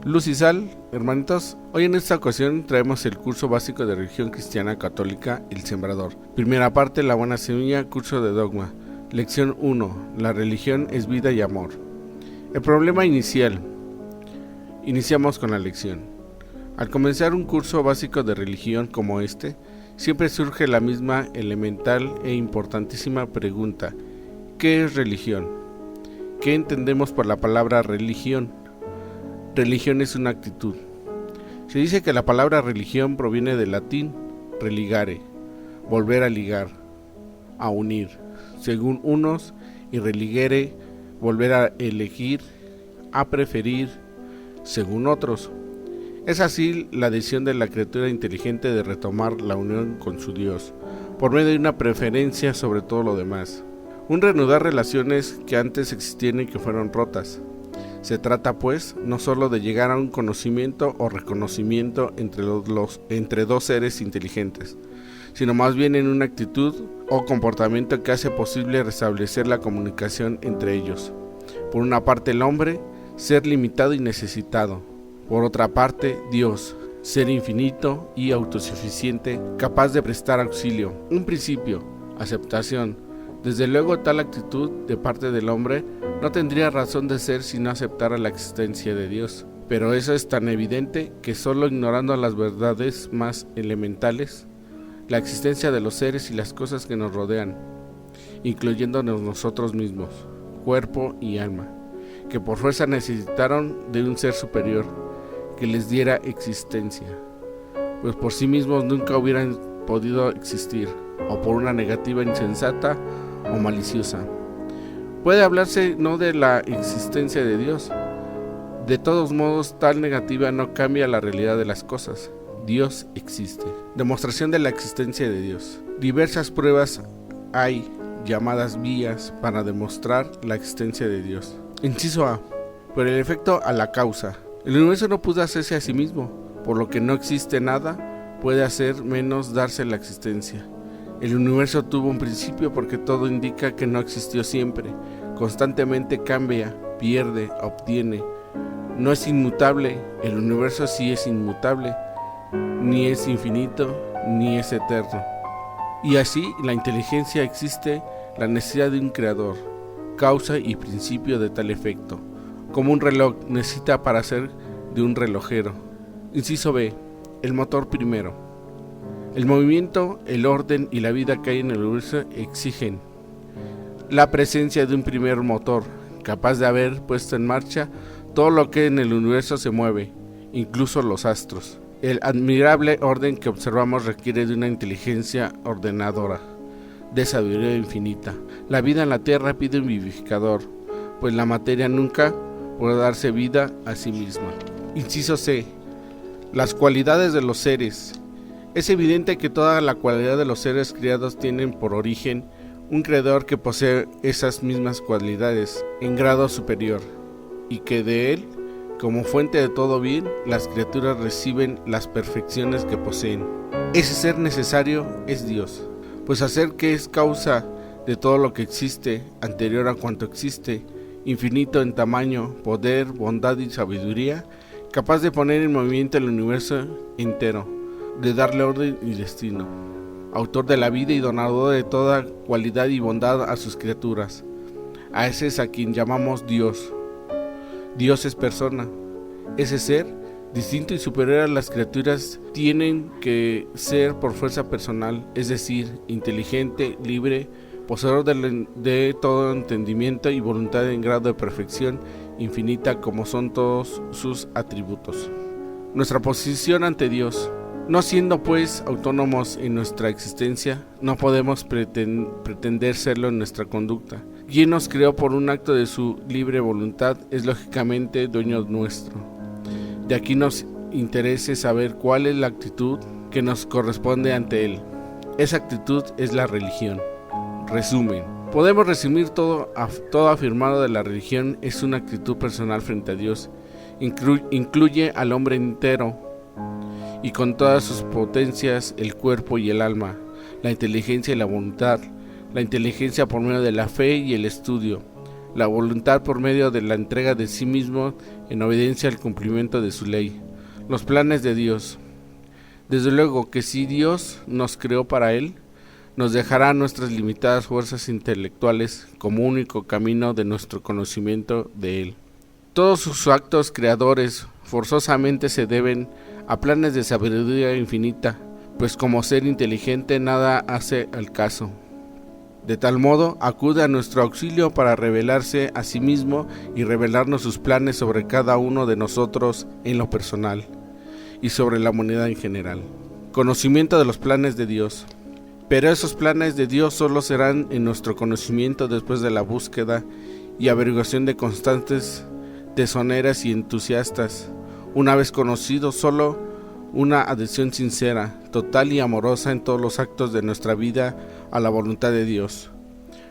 Luz y sal, hermanitos, hoy en esta ocasión traemos el curso básico de religión cristiana católica, El Sembrador. Primera parte, la buena semilla, curso de dogma. Lección 1, la religión es vida y amor. El problema inicial. Iniciamos con la lección. Al comenzar un curso básico de religión como este, siempre surge la misma elemental e importantísima pregunta: ¿qué es religión? ¿Qué entendemos por la palabra religión? Religión es una actitud. Se dice que la palabra religión proviene del latín religare, volver a ligar, a unir, según unos, y religere, volver a elegir, a preferir, según otros. Es así la decisión de la criatura inteligente de retomar la unión con su Dios, por medio de una preferencia sobre todo lo demás. Un reanudar relaciones que antes existían y que fueron rotas. Se trata, pues, no solo de llegar a un conocimiento o reconocimiento entre dos seres inteligentes, sino más bien en una actitud o comportamiento que hace posible restablecer la comunicación entre ellos. Por una parte, el hombre, ser limitado y necesitado. Por otra parte, Dios, ser infinito y autosuficiente, capaz de prestar auxilio. Un principio, aceptación. Desde luego, tal actitud de parte del hombre no tendría razón de ser si no aceptara la existencia de Dios. Pero eso es tan evidente que solo ignorando las verdades más elementales, la existencia de los seres y las cosas que nos rodean, incluyéndonos nosotros mismos, cuerpo y alma, que por fuerza necesitaron de un ser superior que les diera existencia, pues por sí mismos nunca hubieran podido existir, o por una negativa insensata o maliciosa. Puede hablarse no de la existencia de Dios. De todos modos, tal negativa no cambia la realidad de las cosas. Dios existe. Demostración de la existencia de Dios. Diversas pruebas hay, llamadas vías, para demostrar la existencia de Dios. Inciso A. Por el efecto a la causa. El universo no pudo hacerse a sí mismo, por lo que no existe nada, puede hacer menos darse la existencia. El universo tuvo un principio porque todo indica que no existió siempre. Constantemente cambia, pierde, obtiene. No es inmutable, el universo sí es inmutable. Ni es infinito, ni es eterno. Y así la inteligencia existe la necesidad de un creador, causa y principio de tal efecto. Como un reloj necesita para ser de un relojero. Inciso B. El motor primero. El movimiento, el orden y la vida que hay en el universo exigen la presencia de un primer motor, capaz de haber puesto en marcha todo lo que en el universo se mueve, incluso los astros. El admirable orden que observamos requiere de una inteligencia ordenadora, de sabiduría infinita. La vida en la tierra pide un vivificador, pues la materia nunca podrá darse vida a sí misma. Inciso C. Las cualidades de los seres. Es evidente que toda la cualidad de los seres criados tienen por origen un creador que posee esas mismas cualidades en grado superior, y que de él, como fuente de todo bien, las criaturas reciben las perfecciones que poseen. Ese ser necesario es Dios, pues al ser que es causa de todo lo que existe, anterior a cuanto existe, infinito en tamaño, poder, bondad y sabiduría, capaz de poner en movimiento el universo entero, de darle orden y destino, autor de la vida y donador de toda cualidad y bondad a sus criaturas. A ese es a quien llamamos Dios. Dios es persona. Ese ser, distinto y superior a las criaturas, tienen que ser por fuerza personal, es decir, inteligente, libre, poseedor de todo entendimiento y voluntad en grado de perfección infinita, como son todos sus atributos. Nuestra posición ante Dios. No siendo pues autónomos en nuestra existencia, no podemos pretender serlo en nuestra conducta. Quien nos creó por un acto de su libre voluntad es lógicamente dueño nuestro. De aquí nos interesa saber cuál es la actitud que nos corresponde ante él. Esa actitud es la religión. Resumen. Podemos resumir todo afirmado de la religión es una actitud personal frente a Dios. Incluye al hombre entero, y con todas sus potencias, el cuerpo y el alma, la inteligencia y la voluntad, la inteligencia por medio de la fe y el estudio, la voluntad por medio de la entrega de sí mismo en obediencia al cumplimiento de su ley. Los planes de Dios. Desde luego que si Dios nos creó para Él, nos dejará nuestras limitadas fuerzas intelectuales como único camino de nuestro conocimiento de Él. Todos sus actos creadores forzosamente se deben a planes de sabiduría infinita, pues como ser inteligente nada hace al caso. De tal modo, acude a nuestro auxilio para revelarse a sí mismo y revelarnos sus planes sobre cada uno de nosotros en lo personal y sobre la humanidad en general. Conocimiento de los planes de Dios. Pero esos planes de Dios solo serán en nuestro conocimiento después de la búsqueda y averiguación de constantes, tesoneras y entusiastas. Una vez conocido, solo una adhesión sincera, total y amorosa en todos los actos de nuestra vida a la voluntad de Dios.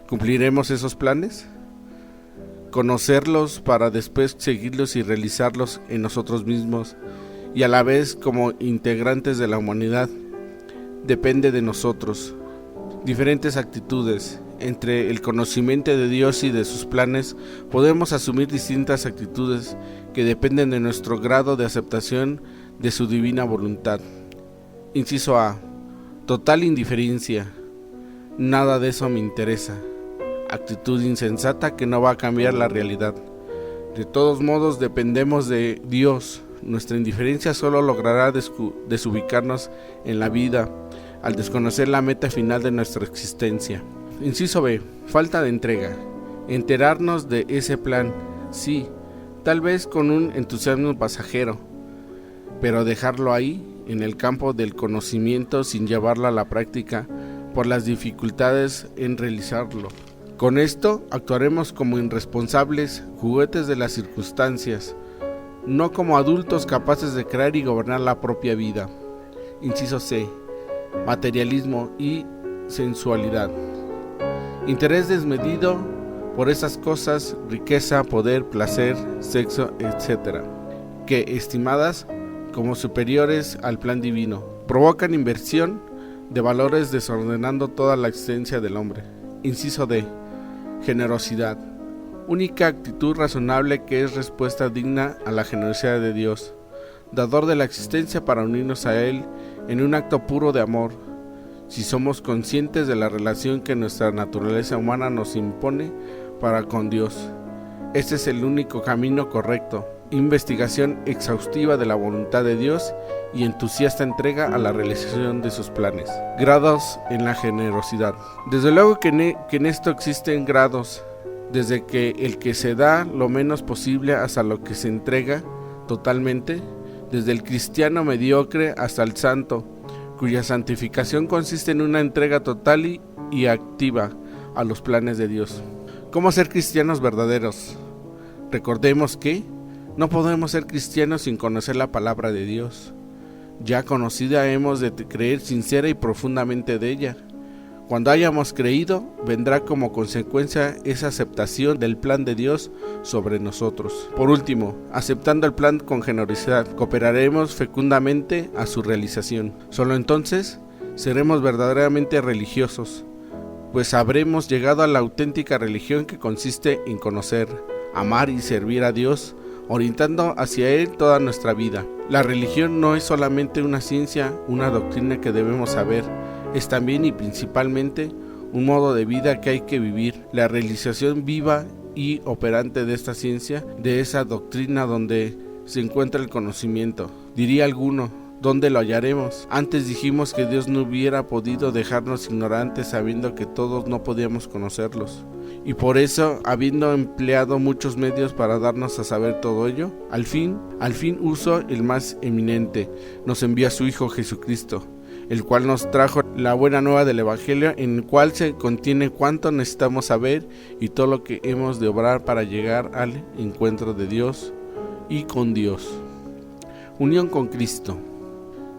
¿Cumpliremos esos planes? Conocerlos para después seguirlos y realizarlos en nosotros mismos y a la vez como integrantes de la humanidad depende de nosotros. Diferentes actitudes. Entre el conocimiento de Dios y de sus planes podemos asumir distintas actitudes que dependen de nuestro grado de aceptación de su divina voluntad. Inciso A. Total indiferencia. Nada de eso me interesa. Actitud insensata que no va a cambiar la realidad. De todos modos dependemos de Dios. Nuestra indiferencia solo logrará desubicarnos en la vida al desconocer la meta final de nuestra existencia. Inciso B. Falta de entrega. Enterarnos de ese plan, sí, tal vez con un entusiasmo pasajero, pero dejarlo ahí, en el campo del conocimiento sin llevarlo a la práctica por las dificultades en realizarlo. Con esto actuaremos como irresponsables juguetes de las circunstancias, no como adultos capaces de crear y gobernar la propia vida. Inciso C. Materialismo y sensualidad. Interés desmedido por esas cosas, riqueza, poder, placer, sexo, etc., que, estimadas como superiores al plan divino, provocan inversión de valores desordenando toda la existencia del hombre. Inciso D. Generosidad. Única actitud razonable que es respuesta digna a la generosidad de Dios, dador de la existencia para unirnos a Él en un acto puro de amor, si somos conscientes de la relación que nuestra naturaleza humana nos impone para con Dios. Este es el único camino correcto. Investigación exhaustiva de la voluntad de Dios y entusiasta entrega a la realización de sus planes. Grados en la generosidad. Desde luego que en esto existen grados, desde que el que se da lo menos posible hasta lo que se entrega totalmente, desde el cristiano mediocre hasta el santo, cuya santificación consiste en una entrega total y activa a los planes de Dios. ¿Cómo ser cristianos verdaderos? Recordemos que no podemos ser cristianos sin conocer la palabra de Dios. Ya conocida hemos de creer sincera y profundamente de ella. Cuando hayamos creído, vendrá como consecuencia esa aceptación del plan de Dios sobre nosotros. Por último, aceptando el plan con generosidad, cooperaremos fecundamente a su realización. Solo entonces seremos verdaderamente religiosos, pues habremos llegado a la auténtica religión que consiste en conocer, amar y servir a Dios, orientando hacia Él toda nuestra vida. La religión no es solamente una ciencia, una doctrina que debemos saber, es también y principalmente un modo de vida que hay que vivir, la realización viva y operante de esta ciencia, de esa doctrina donde se encuentra el conocimiento. Diría alguno, ¿dónde lo hallaremos? Antes dijimos que Dios no hubiera podido dejarnos ignorantes sabiendo que todos no podíamos conocerlos. Y por eso, habiendo empleado muchos medios para darnos a saber todo ello, al fin usó el más eminente, nos envió a su Hijo Jesucristo, el cual nos trajo la buena nueva del Evangelio, en el cual se contiene cuánto necesitamos saber y todo lo que hemos de obrar para llegar al encuentro de Dios y con Dios. Unión con Cristo.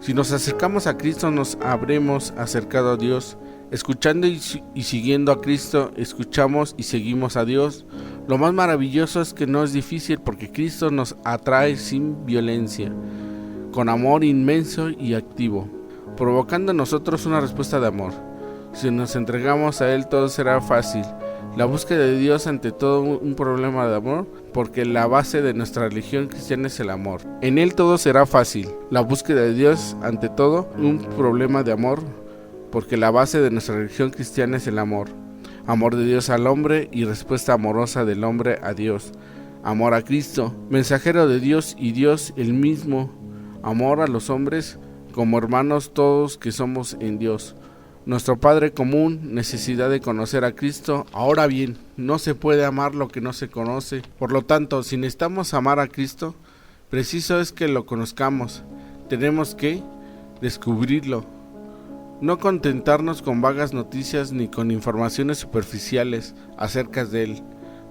Si nos acercamos a Cristo, nos habremos acercado a Dios. Escuchando y siguiendo a Cristo, escuchamos y seguimos a Dios. Lo más maravilloso es que no es difícil porque Cristo nos atrae sin violencia, con amor inmenso y activo, provocando en nosotros una respuesta de amor. Si nos entregamos a Él, todo será fácil. La búsqueda de Dios ante todo un problema de amor, porque la base de nuestra religión cristiana es el amor. En Él todo será fácil. La búsqueda de Dios ante todo un problema de amor, porque la base de nuestra religión cristiana es el amor. Amor de Dios al hombre y respuesta amorosa del hombre a Dios. Amor a Cristo, mensajero de Dios y Dios el mismo. Amor a los hombres como hermanos todos que somos en Dios. Nuestro Padre común, necesidad de conocer a Cristo. Ahora bien, no se puede amar lo que no se conoce. Por lo tanto, si necesitamos amar a Cristo, preciso es que lo conozcamos. Tenemos que descubrirlo. No contentarnos con vagas noticias ni con informaciones superficiales acerca de Él.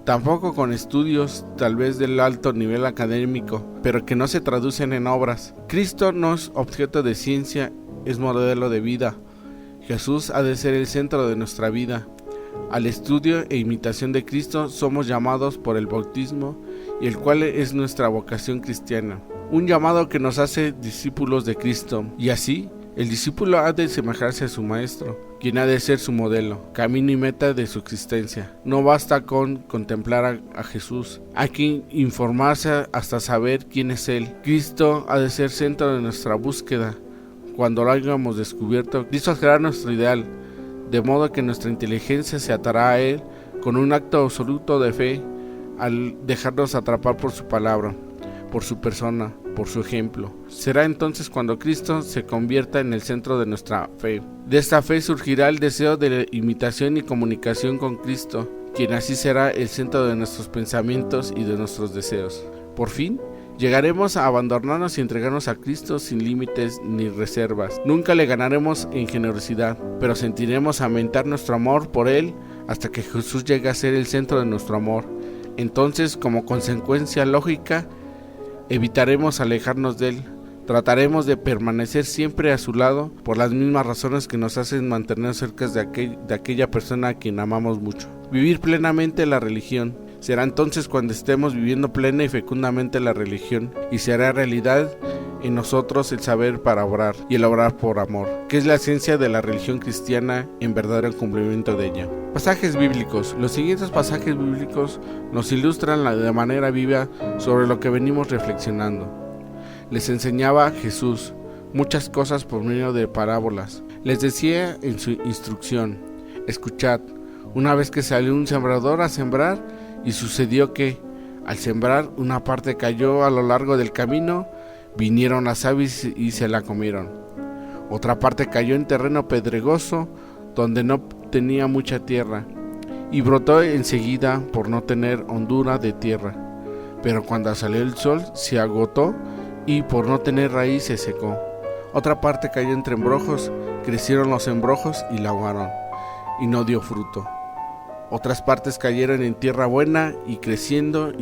Tampoco con estudios, tal vez del alto nivel académico, pero que no se traducen en obras. Cristo no es objeto de ciencia, es modelo de vida. Jesús ha de ser el centro de nuestra vida. Al estudio e imitación de Cristo somos llamados por el bautismo, y el cual es nuestra vocación cristiana. Un llamado que nos hace discípulos de Cristo, y así el discípulo ha de semejarse a su maestro, quien ha de ser su modelo, camino y meta de su existencia. No basta con contemplar a Jesús, hay que informarse hasta saber quién es Él. Cristo ha de ser centro de nuestra búsqueda. Cuando lo hayamos descubierto, Cristo será nuestro ideal, de modo que nuestra inteligencia se atará a Él con un acto absoluto de fe al dejarnos atrapar por su palabra, por su persona, por su ejemplo. Será entonces cuando Cristo se convierta en el centro de nuestra fe. De esta fe surgirá el deseo de imitación y comunicación con Cristo, quien así será el centro de nuestros pensamientos y de nuestros deseos. Por fin, llegaremos a abandonarnos y entregarnos a Cristo sin límites ni reservas. Nunca le ganaremos en generosidad, pero sentiremos aumentar nuestro amor por Él hasta que Jesús llegue a ser el centro de nuestro amor. Entonces, como consecuencia lógica, evitaremos alejarnos de Él. Trataremos de permanecer siempre a su lado por las mismas razones que nos hacen mantener cerca de aquella persona a quien amamos mucho. Vivir plenamente la religión. Será entonces cuando estemos viviendo plena y fecundamente la religión, y se hará realidad en nosotros el saber para obrar y el obrar por amor, que es la esencia de la religión cristiana en verdadero cumplimiento de ella. Pasajes bíblicos. Los siguientes pasajes bíblicos nos ilustran de manera viva sobre lo que venimos reflexionando. Les enseñaba Jesús muchas cosas por medio de parábolas. Les decía en su instrucción: escuchad, una vez que salió un sembrador a sembrar, y sucedió que, al sembrar, una parte cayó a lo largo del camino, vinieron las aves y se la comieron. Otra parte cayó en terreno pedregoso, donde no tenía mucha tierra, y brotó enseguida por no tener hondura de tierra. Pero cuando salió el sol, se agotó, y por no tener raíz se secó. Otra parte cayó entre embrojos, crecieron los embrojos y la ahogaron, y no dio fruto. Otras partes cayeron en tierra buena y creciendo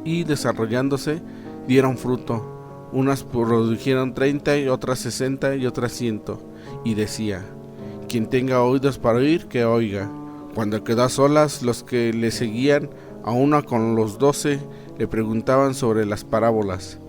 y desarrollándose dieron fruto. Unas produjeron 30 y otras 60 y otras 100. Y decía: quien tenga oídos para oír, que oiga. Cuando quedó a solas, los que le seguían, a una con los 12, le preguntaban sobre las parábolas.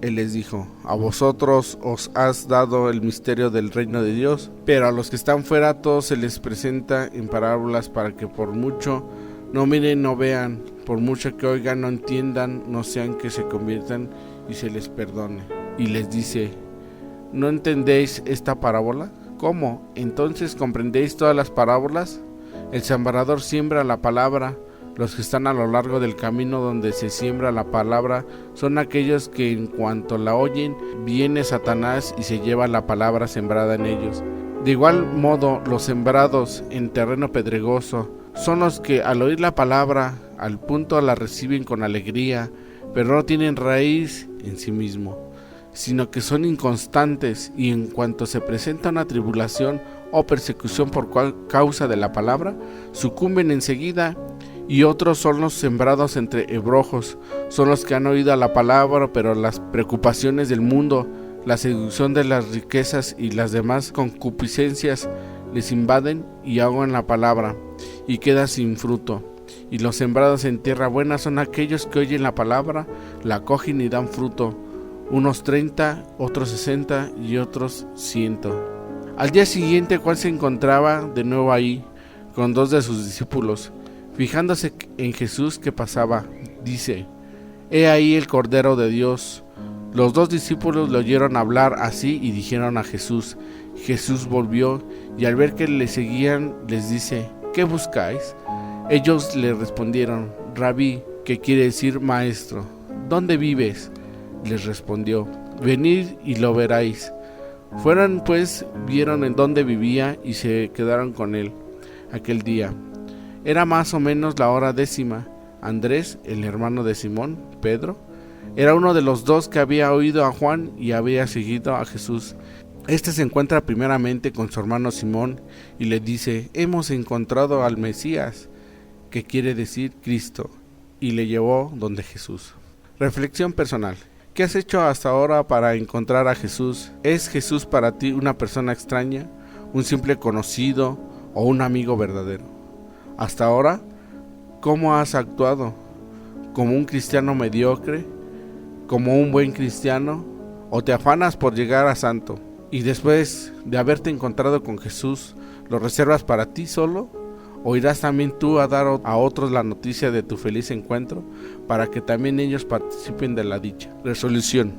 Él les dijo: a vosotros os has dado el misterio del reino de Dios, pero a los que están fuera todo se les presenta en parábolas, para que por mucho no miren, no vean, por mucho que oigan, no entiendan, no sean que se conviertan y se les perdone. Y les dice: ¿no entendéis esta parábola? ¿Cómo? ¿Entonces comprendéis todas las parábolas? El sembrador siembra la palabra. Los que están a lo largo del camino donde se siembra la palabra son aquellos que en cuanto la oyen, viene Satanás y se lleva la palabra sembrada en ellos. De igual modo, los sembrados en terreno pedregoso son los que al oír la palabra, al punto la reciben con alegría, pero no tienen raíz en sí mismo, sino que son inconstantes, y en cuanto se presenta una tribulación o persecución por causa de la palabra, sucumben enseguida. Y otros son los sembrados entre embrojos, son los que han oído la palabra, pero las preocupaciones del mundo, la seducción de las riquezas y las demás concupiscencias les invaden y ahogan la palabra, y queda sin fruto. Y los sembrados en tierra buena son aquellos que oyen la palabra, la acogen y dan fruto, unos 30, otros 60 y otros 100. Al día siguiente, Juan se encontraba de nuevo ahí, con 2 de sus discípulos. Fijándose en Jesús que pasaba, dice: He ahí el Cordero de Dios. Los 2 discípulos le oyeron hablar así y dijeron a Jesús. Jesús volvió y al ver que le seguían les dice: ¿Qué buscáis? Ellos le respondieron: Rabí, que quiere decir maestro, ¿dónde vives? Les respondió: Venid y lo veréis. Fueron pues, vieron en dónde vivía y se quedaron con él aquel día. Era más o menos la hora 10:00. Andrés, el hermano de Simón, Pedro, era uno de los 2 que había oído a Juan y había seguido a Jesús. Este se encuentra primeramente con su hermano Simón y le dice: Hemos encontrado al Mesías, que quiere decir Cristo, y le llevó donde Jesús. Reflexión personal. ¿Qué has hecho hasta ahora para encontrar a Jesús? ¿Es Jesús para ti una persona extraña, un simple conocido o un amigo verdadero? Hasta ahora, ¿cómo has actuado? ¿Como un cristiano mediocre? ¿Como un buen cristiano? ¿O te afanas por llegar a santo? Y después de haberte encontrado con Jesús, ¿lo reservas para ti solo? ¿O irás también tú a dar a otros la noticia de tu feliz encuentro, para que también ellos participen de la dicha? Resolución.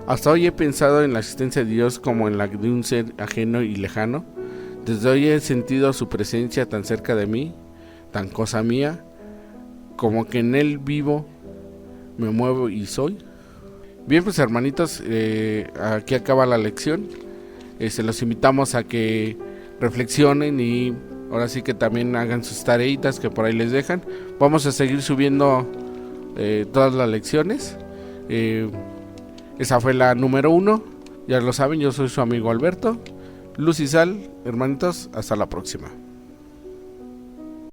Hasta hoy he pensado en la existencia de Dios como en la de un ser ajeno y lejano. Desde hoy he sentido su presencia tan cerca de mí, tan cosa mía, como que en Él vivo, me muevo y soy. Bien, pues hermanitos, aquí acaba la lección. Los invitamos a que reflexionen y ahora sí que también hagan sus tareitas que por ahí les dejan. Vamos a seguir subiendo todas las lecciones. Esa fue la número 1. Ya lo saben, yo soy su amigo Alberto. Luz y sal, hermanitos, hasta la próxima.